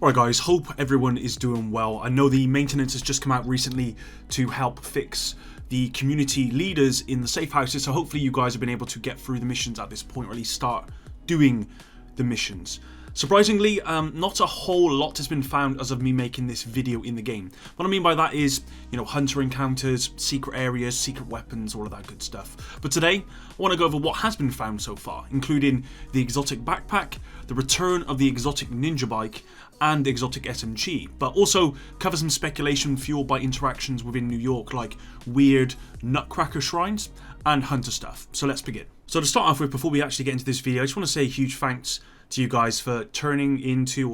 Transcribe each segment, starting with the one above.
Alright guys, hope everyone is doing well. I know the maintenance has just come out recently to help fix the community leaders in the safe houses, so hopefully you guys have been able to get through the missions at this point, or at least start doing the missions. Surprisingly, not a whole lot has been found as of me making this video in the game. What I mean by that is, hunter encounters, secret areas, secret weapons, all of that good stuff. But today, I want to go over what has been found so far, including the exotic backpack, the return of the exotic ninja bike, and exotic SMG, but also cover some speculation fueled by interactions within New York, like weird Nutcracker shrines and hunter stuff. So let's begin. So to start off with, before we actually get into this video, I just want to say a huge thanks to you guys for tuning into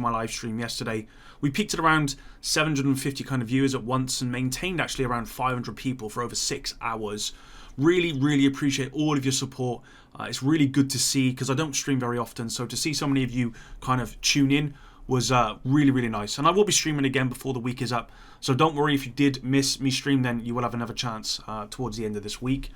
my live stream yesterday. We peaked at around 750 kind of viewers at once and maintained actually around 500 people for over 6 hours. Really appreciate all of your support. It's really good to see, because I don't stream very often, so to see so many of you kind of tune in was really nice. And I will be streaming again before the week is up, so don't worry if you did miss me stream, then you will have another chance towards the end of this week.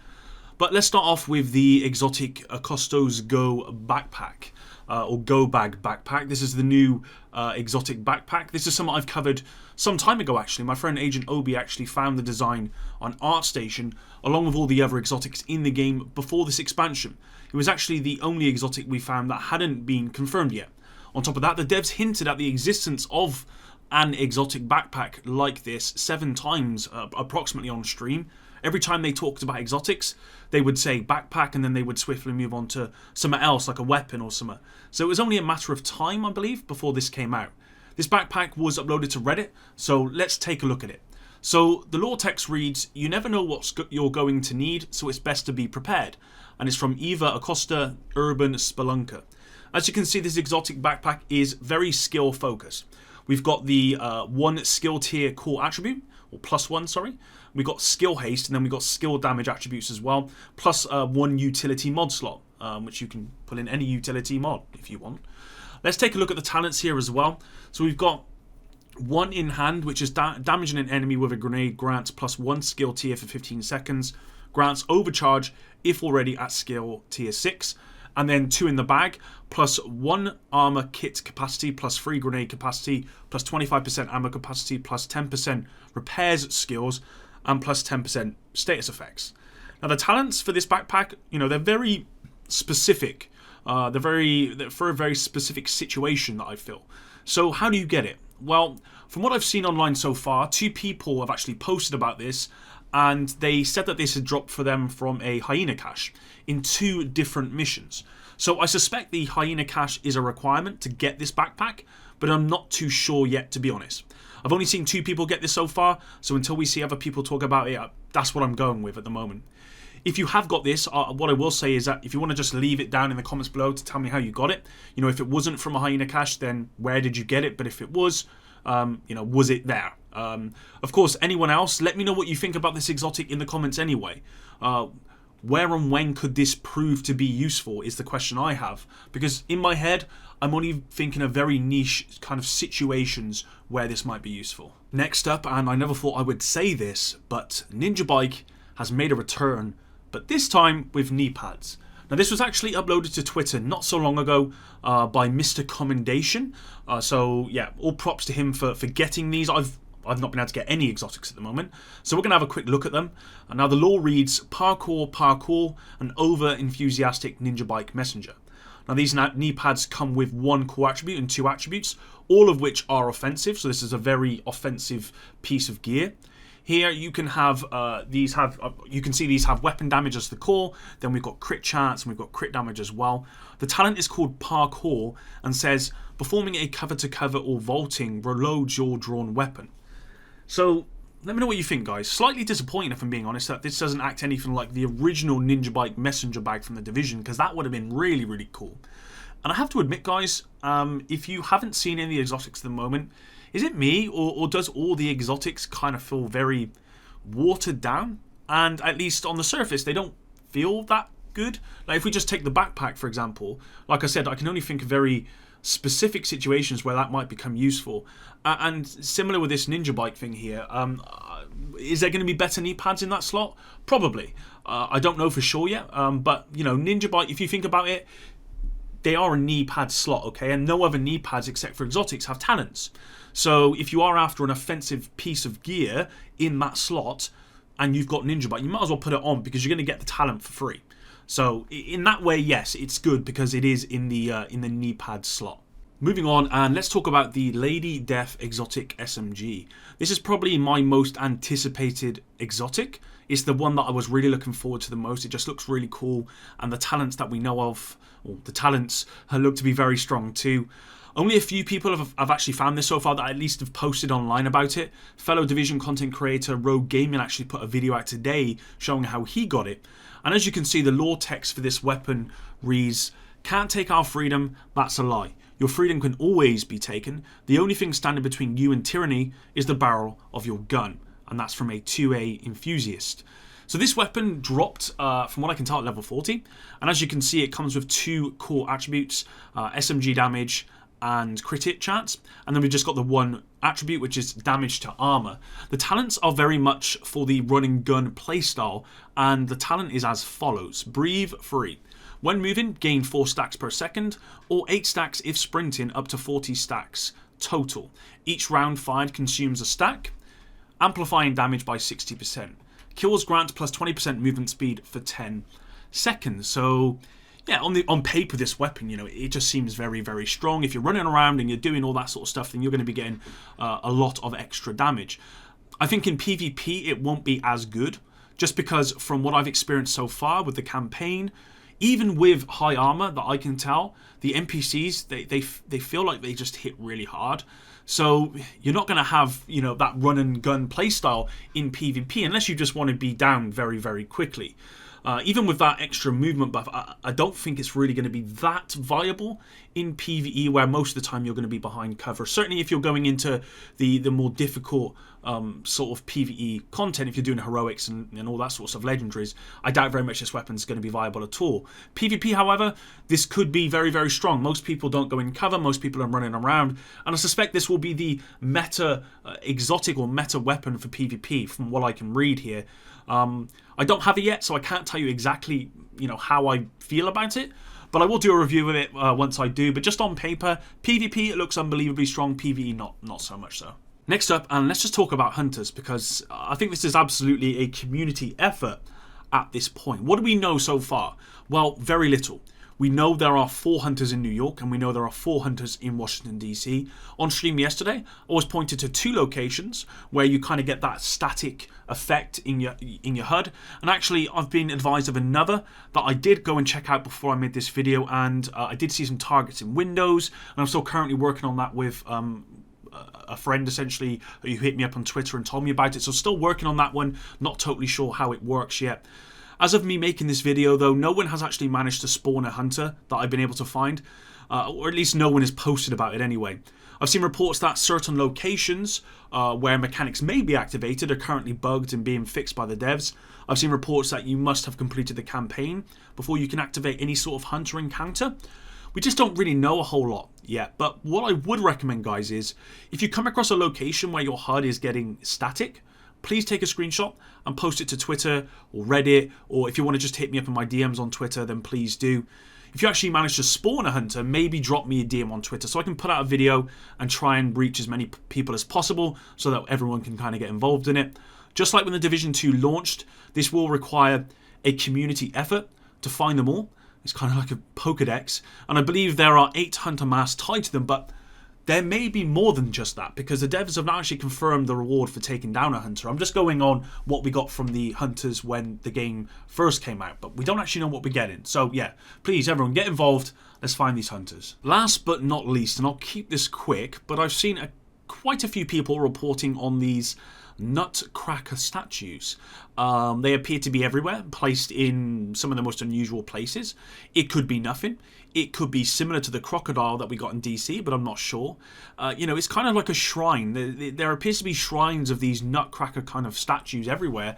But let's start off with the exotic Acosta's Go backpack, or Go Bag backpack. This is the new exotic backpack. This is something I've covered some time ago actually. My friend Agent Obi actually found the design on ArtStation along with all the other exotics in the game before this expansion. It was actually the only exotic we found that hadn't been confirmed yet. On top of that, the devs hinted at the existence of an exotic backpack like this 7 times approximately on stream. Every time they talked about exotics, they would say backpack and then they would swiftly move on to something else, like a weapon or something. So it was only a matter of time, I believe, before this came out. This backpack was uploaded to Reddit, so let's take a look at it. So the lore text reads, "You never know what you're going to need, so it's best to be prepared." And it's from Eva Acosta, Urban Spelunker. As you can see, this exotic backpack is very skill focused. We've got the 1 skill tier core attribute, or +1, sorry. We've got skill haste, and then we've got skill damage attributes as well, plus 1 utility mod slot, which you can put in any utility mod if you want. Let's take a look at the talents here as well. So we've got 1 in hand, which is damaging an enemy with a grenade, grants +1 skill tier for 15 seconds, grants overcharge if already at skill tier 6, and then 2 in the bag, +1 armor kit capacity, +3 grenade capacity, +25% ammo capacity, +10% repairs skills, and +10% status effects. Now the talents for this backpack, they're very specific. They're for a very specific situation that I feel. So how do you get it? Well, from what I've seen online so far, 2 people have actually posted about this, and they said that this had dropped for them from a hyena cache in 2 different missions. So I suspect the hyena cache is a requirement to get this backpack, but I'm not too sure yet, to be honest. I've only seen 2 people get this so far, so until we see other people talk about it, that's what I'm going with at the moment. If you have got this, what I will say is that if you want to just leave it down in the comments below to tell me how you got it, if it wasn't from a hyena cache, then where did you get it? But if it was, was it there? Of course, anyone else, let me know what you think about this exotic in the comments anyway. Where and when could this prove to be useful is the question I have, because in my head I'm only thinking of very niche kind of situations where this might be useful. Next up, and I never thought I would say this, but NinjaBike has made a return, but this time with knee pads. Now this was actually uploaded to Twitter not so long ago by Mr. Commendation, so yeah, all props to him for getting these. I've not been able to get any exotics at the moment, so we're going to have a quick look at them. And now the lore reads, parkour, an over-enthusiastic ninja bike messenger. Now these knee pads come with 1 core attribute and 2 attributes, all of which are offensive, so this is a very offensive piece of gear. Here you can have you can see these have weapon damage as the core, then we've got crit chance and we've got crit damage as well. The talent is called parkour and says, performing a cover to cover or vaulting reloads your drawn weapon. So let me know what you think, guys. Slightly disappointing, if I'm being honest, that this doesn't act anything like the original NinjaBike messenger bag from the Division, because that would have been really cool. And I have to admit, guys, if you haven't seen any exotics at the moment, is it me, or does all the exotics kind of feel very watered down? And at least on the surface, they don't feel that good. Like if we just take the backpack, for example, like I said, I can only think of very specific situations where that might become useful. And similar with this ninja bike thing here, is there going to be better knee pads in that slot? Probably. I don't know for sure yet, but ninja bike, if you think about it, they are a knee pad slot, okay? And no other knee pads except for exotics have talents. So if you are after an offensive piece of gear in that slot and you've got NinjaBike, you might as well put it on because you're going to get the talent for free. So in that way, yes, it's good because it is in the knee pad slot. Moving on, and let's talk about the Lady Death Exotic SMG. This is probably my most anticipated exotic. It's the one that I was really looking forward to the most. It just looks really cool, and the talents that we know of, or the talents, look to be very strong too. Only a few people have actually found this so far that at least have posted online about it. Fellow Division content creator Rogue Gaming actually put a video out today showing how he got it. And as you can see, the lore text for this weapon reads, "Can't take our freedom, that's a lie. Your freedom can always be taken. The only thing standing between you and tyranny is the barrel of your gun." And that's from a 2A enthusiast. So this weapon dropped, from what I can tell, at level 40. And as you can see, it comes with 2 core attributes, SMG damage and crit hit chance. And then we've just got the 1 attribute, which is damage to armor. The talents are very much for the run and gun playstyle. And the talent is as follows. Breathe free. When moving, gain 4 stacks per second, or 8 stacks if sprinting, up to 40 stacks total. Each round fired consumes a stack, amplifying damage by 60%. Kills grant plus 20% movement speed for 10 seconds. So, yeah, on paper, this weapon, you know, it just seems very, very strong. If you're running around and you're doing all that sort of stuff, then you're going to be getting a lot of extra damage. I think in PvP, it won't be as good, just because from what I've experienced so far with the campaign, even with high armor that I can tell, the NPCs, they feel like they just hit really hard. So you're not going to have, you know, that run and gun playstyle in PvP unless you just want to be down very, very quickly. Even with that extra movement buff, I don't think it's really going to be that viable in PvE, where most of the time you're going to be behind cover. Certainly if you're going into the more difficult sort of PvE content, if you're doing heroics and all that sort of stuff, legendaries, I doubt very much this weapon's going to be viable at all. PvP, however, this could be very, very strong. Most people don't go in cover, most people are running around, and I suspect this will be the meta exotic or meta weapon for PvP from what I can read here. I don't have it yet, so I can't tell you exactly, you know, how I feel about it, but I will do a review of it once I do. But just on paper, PvP, it looks unbelievably strong. PvE, not so much so. Next up, and let's just talk about hunters, because I think this is absolutely a community effort at this point. What do we know so far? Well, very little. We know there are 4 hunters in New York, and we know there are 4 hunters in Washington, D.C. On stream yesterday, I was pointed to 2 locations where you kind of get that static effect in your HUD. And actually, I've been advised of another that I did go and check out before I made this video, and I did see some targets in Windows, and I'm still currently working on that with a friend, essentially, who hit me up on Twitter and told me about it. So still working on that one, not totally sure how it works yet. As of me making this video, though, no one has actually managed to spawn a hunter that I've been able to find, or at least no one has posted about it anyway. I've seen reports that certain locations where mechanics may be activated are currently bugged and being fixed by the devs. I've seen reports that you must have completed the campaign before you can activate any sort of hunter encounter. We just don't really know a whole lot yet, but what I would recommend, guys, is if you come across a location where your HUD is getting static, please take a screenshot and post it to Twitter or Reddit, or if you want to just hit me up in my DMs on Twitter, then please do. If you actually manage to spawn a hunter, maybe drop me a DM on Twitter so I can put out a video and try and reach as many people as possible so that everyone can kind of get involved in it. Just like when the Division 2 launched, this will require a community effort to find them all. It's kind of like a Pokedex, and I believe there are 8 hunter masks tied to them, but there may be more than just that, because the devs have not actually confirmed the reward for taking down a hunter. I'm just going on what we got from the hunters when the game first came out, but we don't actually know what we're getting. So yeah, please everyone get involved. Let's find these hunters. Last but not least, and I'll keep this quick, but I've seen quite a few people reporting on these Nutcracker statues. They appear to be everywhere, placed in some of the most unusual places. It could be nothing. It could be similar to the crocodile that we got in DC, but I'm not sure. You know, it's kind of like a shrine. There appears to be shrines of these Nutcracker kind of statues everywhere.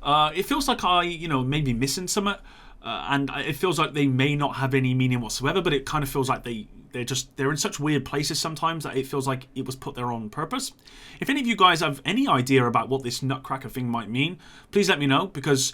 It feels like I may be missing something, and it feels like they may not have any meaning whatsoever, but it kind of feels like they're in such weird places sometimes that it feels like it was put there on purpose. If any of you guys have any idea about what this Nutcracker thing might mean, please let me know, because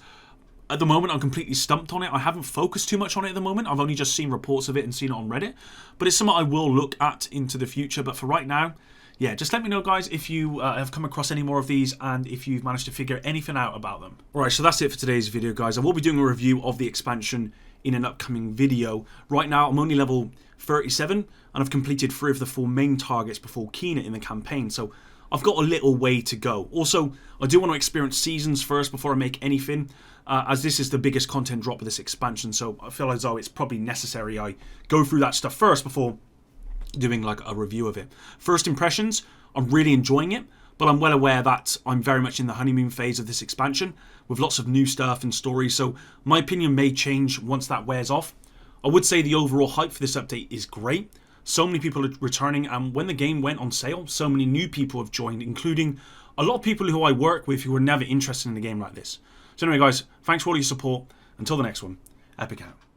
At the moment, I'm completely stumped on it. I haven't focused too much on it at the moment. I've only just seen reports of it and seen it on Reddit. But it's something I will look at into the future. But for right now, yeah, just let me know, guys, if you have come across any more of these and if you've managed to figure anything out about them. Alright, so that's it for today's video, guys. I will be doing a review of the expansion in an upcoming video. Right now, I'm only level 37, and I've completed 3 of the 4 main targets before Keener in the campaign. So I've got a little way to go. Also, I do want to experience seasons first before I make anything, as this is the biggest content drop of this expansion, so I feel as though it's probably necessary I go through that stuff first before doing like a review of it. First impressions, I'm really enjoying it, but I'm well aware that I'm very much in the honeymoon phase of this expansion, with lots of new stuff and stories, so my opinion may change once that wears off. I would say the overall hype for this update is great. So many people are returning, and when the game went on sale, so many new people have joined, including a lot of people who I work with who were never interested in a game like this. So anyway, guys, thanks for all your support. Until the next one, Epic out.